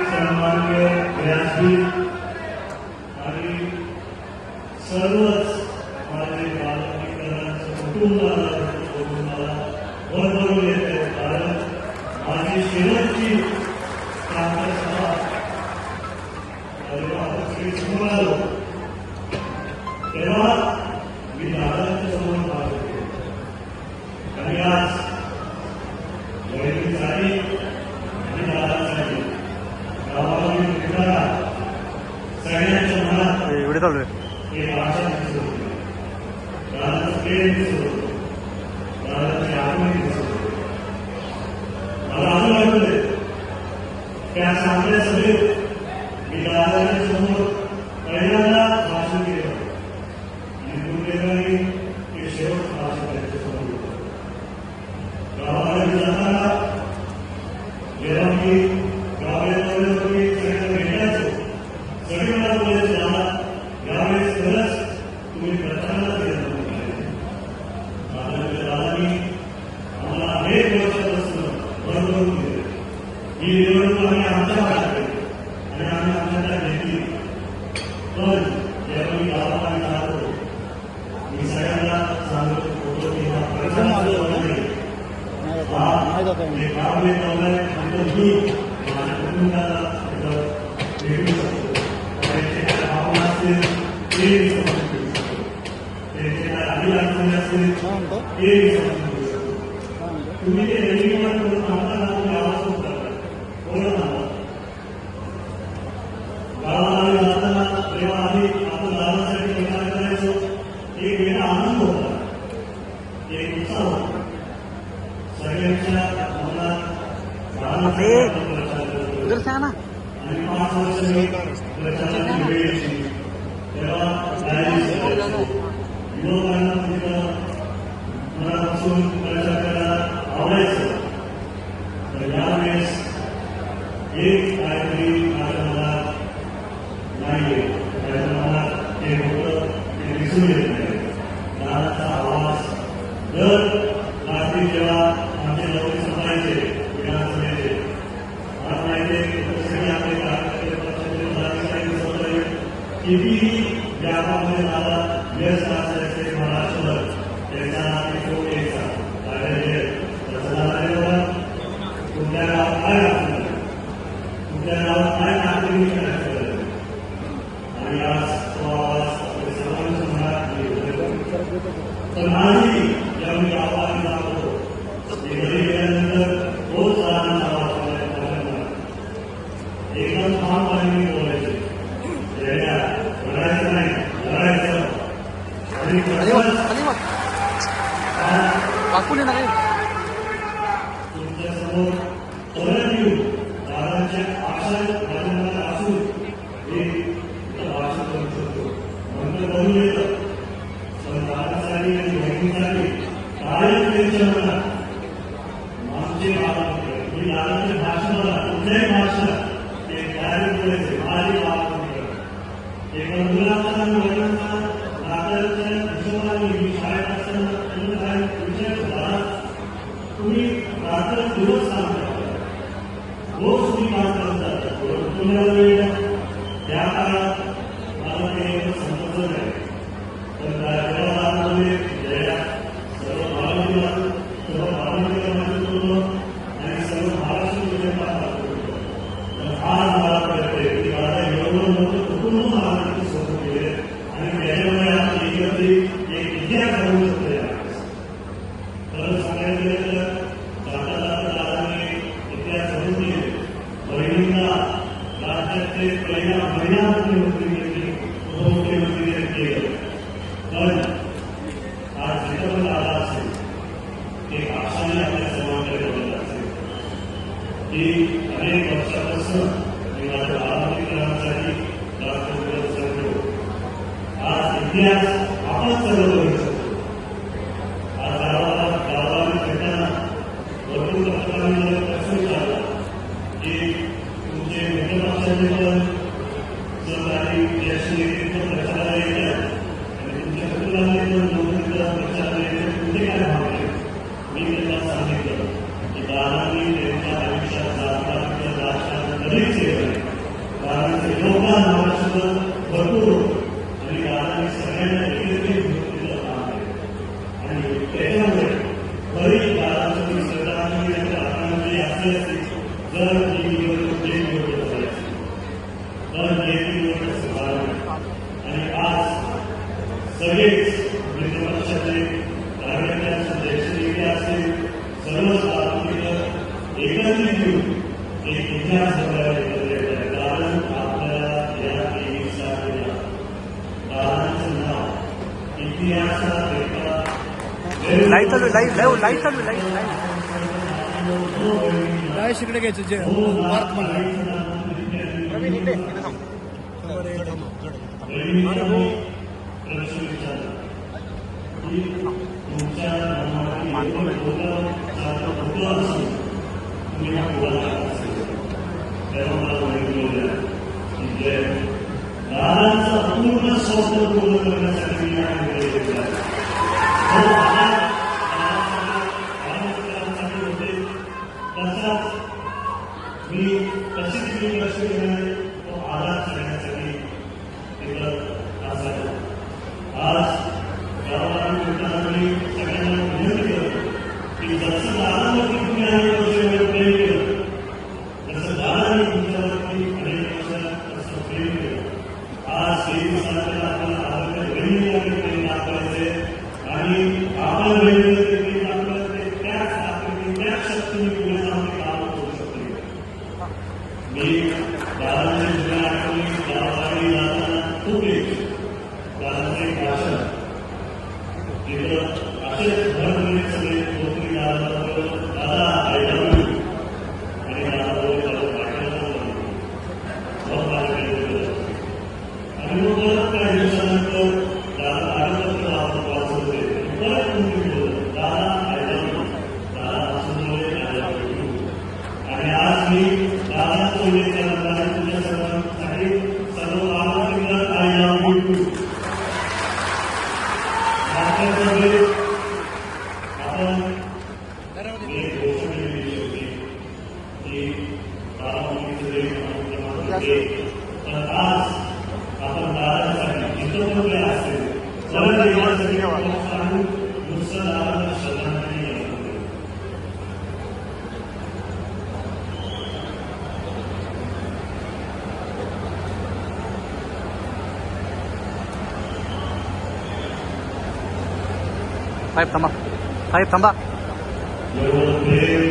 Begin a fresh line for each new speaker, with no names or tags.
सन्माननीय व्यासपीठ आणि सर्वच माझे बालमित्रांचं कुटुंबाला भरभरून येते. कारण माझी शेवटची सभा समोर आलो तेव्हा मी दादांच्या समोर पाहत होते आणि आज वैदिकसाठी आणि दादांसाठी गावामध्ये फिरणारा सगळ्यांच्या मनात
एवढे चालू आहे
एक आशा दिसत होती. दादाचं प्रेम दिसत होतं, दादाची आठवणी दिसत होती. मला असं वाटतंय त्या चांगल्या सभेत मी दादाच्या समोर पहिल्यांदा भाषण केलं आणि दुर्दैवाने ते शेवट भाषण त्यांच्या समोर होतं. गावामध्ये जाताना जेव्हा मी गावामध्ये सगळ्यांना भेटायचो सगळे मला बोलायचे दादा यावेळेस खरंच तुम्ही प्रचाराला दिलं दादांनी आम्हाला अनेक वर्षापासून भरभरून दिले. ही निवडणूक आम्ही आमच्या भागात केली आणि आम्ही आमच्याकडे घेतली. पण जेव्हा मी गावामध्ये जातो मी सगळ्यांना सांगत होतो की हा प्रचाराचा नाही, हा जे काम मी लावलाय फक्त मी माझ्या कुटुंबाला भेटू शकतो. त्यांचे काय भावना असतील ते मी समजून घेऊ शकतो, त्यांचे काय अडीअडचणी असतील ते मी समजून घेऊ शकतो. तुम्ही ते रेल्वेमान करून सांगताना तुम्ही आवाज करता बोला ना. गावाला जाताना तेव्हा आम्ही आपण दादासाठी विचार करायचो. एक वेगळा आनंद होता, एक उत्साह होता. सगळ्यांच्या मनात
प्रचार ना
आणि 5 वर्ष मी प्रचाराची वेळ येते तेव्हा युवकांना तिथं मनापासून प्रचार करायला आवडायचं. तर यावेळेस एक काहीतरी माझ्या मनात नाहीये, माझ्या मनात जे होतं ते दिसून येत नाही. दादाचा आवाज दर रात्री जेव्हा आमचे नवरे सफायचे विधानसभेचे मला माहिती आहे सगळे आपले कार्यकर्ते पक्षाचे पदाधिकारी सगळे कितीही व्यापामध्ये दादा व्यस्त असायचे महाराष्ट्रभर त्यांचा नाते फोन यायचा तसं झालं बघा. तुमच्या गावात काय लागतं, तुमच्या गावात काय नागरिक करायचं आणि आज तो आवाज आपल्या सर्वांच्या मनात येतो. पण आजही ज्यावेळी गावाला जातो घरी गेल्यानंतर तोच दादांचा आवाज एकदम ठामपणे बोलायचे. लढायचं नाही, लढायचं आणि तुमच्यासमोर परत येऊन दादांच्या आशा माझ्या असून मी भाषण करू शकतो. नंतर करून येतं पण दादासाठी आणि बहिणीसाठी कायम त्यांच्या मनात आमचे बालमित्र मी दादाच्या भाषणाला कुठल्याही भाषणात ते डायरेक्ट बोलायचे माझे बालमित्र. एका मुलाचा आणि वडिलांचा नात्याच्या हिशोबाने मी शाळेत असताना त्यांना काय विचारतो दादा तुम्ही रात्र दिवस काम करता, रोज तुम्ही काम करत जाता, तुम्हाला वेळ त्या काळात मला ते समजलं नाही. पण जेव्हा दादामध्ये सर्व बालमित्र आणि सर्व महाराष्ट्र आज मला कळते की दादा एवढं मोठं कुटुंब महाराष्ट्र सोबत गेले आणि त्याच्यामुळे आपण एकत्रित एक इतिहास घडवू शकतो. खरं सांगायचं गेलं तर जाता जाता दादाने इतिहास घडवून दिले. बहिणींना राज्याचे पहिल्या महिला मुख्यमंत्री उपमुख्यमंत्री केलं. पण आज जिथं पण दादा असेल एक आशाने आपल्या समाजाकडे बघत असेल की अनेक वर्षापासून मी माझ्या बालमित्रांसाठी राष्ट्रपती करतो. आज इतिहास आपण सर्व करू शकतो. आज गावाला भेटताना भरपूर पक्षांनी मला प्रश्न विचारला की तुमचे मित्रपक्षाचे पण सहकारी ज्येष्ठ नेतृत्व प्रचाराला येतात आणि तुमच्या कुटुंबाने पण नोकरीचा प्रचाराला येतात तुमचे काय भाव आहे मी त्यांना सांगितलं की दादांनी त्यांच्या आयुष्यात जातपात किंवा राजकारण कधीच केलं नाही. दादांचे योगदान महाराष्ट्रात भरपूर होतं आणि दादांनी सगळ्यांना एकत्रित घेऊन दिलं काम आहे आणि त्याच्यामुळे खरी दादांची श्रद्धांजली आणि आत्मांजली असली असती जर ही निवडणूक एक निवडणूक झाली असती तर येथील निवडणूक सुधारली आणि आज सगळेच विरोधी पक्षाचे कार्यकर्ते असतील ज्येष्ठ नेते असतील सर्वच आत्मनिर्भर एकत्रित घेऊन एक इतिहास घडवायला एकत्र येत आहे. कारण आपल्याला या देवीसाठी दादांचं नाव इतिहासात एका
लाईव्ह चालू लाईव्ह चालू लाईव्ह शिकडे घ्यायचं जे भारत
दादांचा पूर्ण स्वप्न पूर्ण करण्यासाठी मी तसाच मी तशीच मी लक्ष देणार तो आराध करण्यासाठी तिथं असायला आज गावाला बोलताना मी सगळ्यांना विनंती करतो की जसं दादावरती तुम्ही अनेक वर्ष प्रेम केलं तसं दादाने तुमच्यावरती अनेक वर्ष तसं प्रेम केलं. आज काही दिवसांना आपल्याला आपल्या बहिणीवरती प्रेम दाखवायचे आणि आपल्या बहिणीवरती प्रेम दाखवायचे त्याच ताकदीने त्याच शक्तीने पुढे जाऊन ते काम करू शकते. मी दादांच्या जुन्या आठवणी गावाकडे जाताना खूप येतो. दादांचे भाषण तिथं असेच भरभरून सगळे नोकरी दादा आय लव्ह यू आणि दादा आणि मग परत काही दिवसानंतर दादा आडपत्र वाचवते परत तुम्ही बोलत दादा आय लव्ह यू दादा वाचवले आय लव्ह यू आणि आज मी दादा सोडले करणारे तुमच्या सर्वांसाठी सर्व आवाज आय लव्ह यू आपण एक गोष्ट केली होती की पण आज आपण दादांसाठी जिथं पण असेल सर्व देवासाठी सांगून नुसतं दादांना श्रद्धांजली
साहेब थांबा
एवढं प्रेम